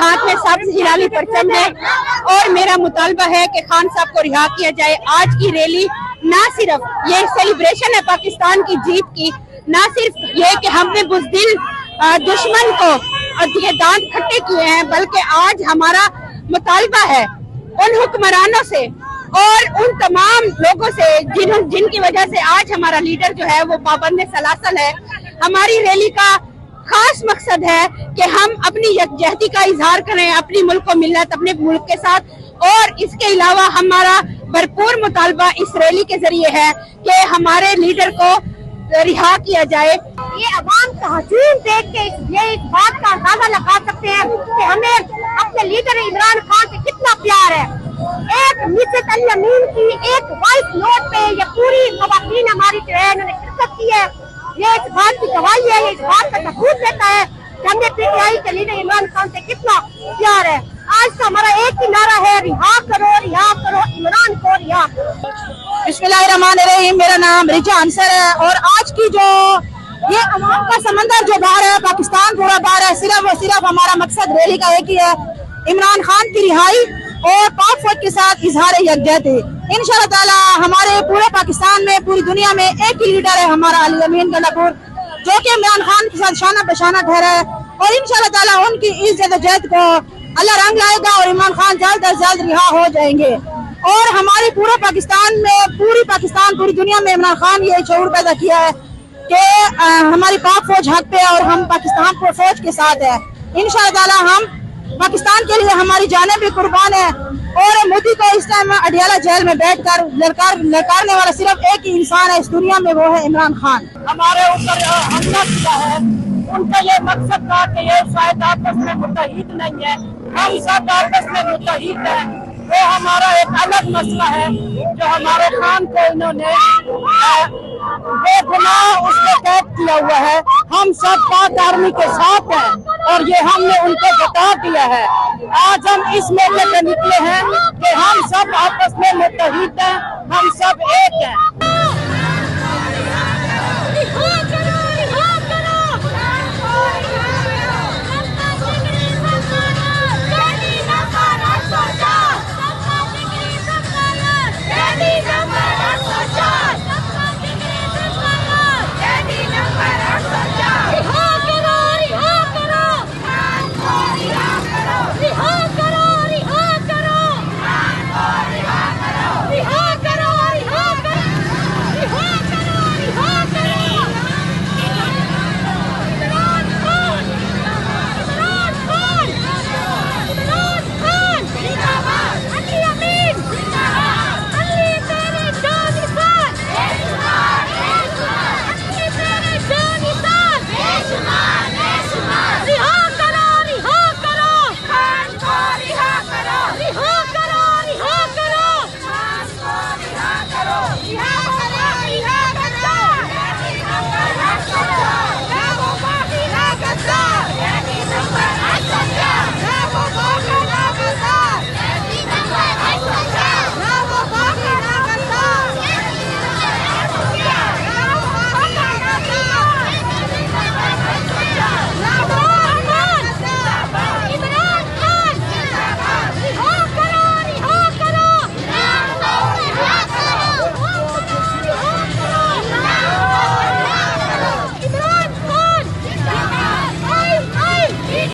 हाथ में सब्ज हिलाली परचम है और मेरा मुतालबा है कि खान साहब को रिहा किया जाए। आज की रैली ना सिर्फ ये सेलिब्रेशन है पाकिस्तान की जीत की, ना सिर्फ ये कि हमने बुज़दिल दुश्मन को ये दांत खट्टे किए हैं, बल्कि आज हमारा मुतालबा है उन हुक्मरानों से और उन तमाम लोगों से जिनकी वजह से आज हमारा लीडर जो है वो पाबंद सलासल है। हमारी रैली का खास मकसद है कि हम अपनी यकजहती का इजहार करें अपनी मुल्क को मिलत अपने मुल्क के साथ, और इसके अलावा हमारा भरपूर मुतालबा इस रैली के जरिए है कि हमारे लीडर को रिहा किया जाए। ये अवाम का हजूम देख के ये इस बात का अंदाजा लगा सकते हैं कि हमें अपने लीडर इमरान खान से कितना प्यार है। एक मिसेस अली अमीन की एक वॉइस नोट पे ये पूरी खवातीन हमारी जो है इन्होंने शिरकत की है। ये इस बात की गवाही है, ये इस बात का सबूत देता है कि हमें पीटीआई के लीडर इमरान खान से कितना प्यार है। आज का हमारा एक ही नारा है, रिहा करो इमरान को रिहा करो। बिस्मिल्लाहिर्रहमानिर्रहीम। मेरा नाम रिचा अंसर है और आज की जो ये अवाम का समंदर जो बाहर है, पाकिस्तान पूरा बाहर है, सिर्फ और सिर्फ हमारा मकसद रैली का एक ही है, इमरान खान की रिहाई और पाक फौज के साथ इजहार यकजहती। इंशाअल्लाह ताला हमारे पूरे पाकिस्तान में पूरी दुनिया में एक ही लीडर है हमारा अली अमीन गंडापुर, जो कि इमरान खान के साथ शाना बशाना ठहरा है, और इंशाअल्लाह ताला उनकी इस जदोजहद को अल्लाह रंग लाएगा और इमरान खान जल्द अज जल्द रिहा हो जाएंगे। और हमारे पूरे पाकिस्तान में पूरी दुनिया में इमरान खान ये शऊर पैदा किया है कि हमारी पाक फौज हक पे और हम पाकिस्तान को फौज के साथ है। इंशाअल्लाह ताला हम पाकिस्तान के लिए हमारी जानें भी कुर्बान है। और मोदी को इस टाइम अडियाला जेल में बैठकर ललकारने वाला सिर्फ एक ही इंसान है इस दुनिया में, वो है इमरान खान। हमारे ऊपर हमला किया है, उनका ये मकसद था कि ये शायद आपस में मुत्तहिद नहीं है, हम सब आपस में मुत्तहिद हैं। वो हमारा एक अलग मसला है जो हमारे खान को इन्होंने बेगुनाह उसको कैद किया हुआ है। हम सब पाक आर्मी के साथ हैं और ये हमने उनको बता दिया है। आज हम इस मौके पे निकले हैं कि हम सब आपस में मुत्तहिद हैं, हम सब एक हैं।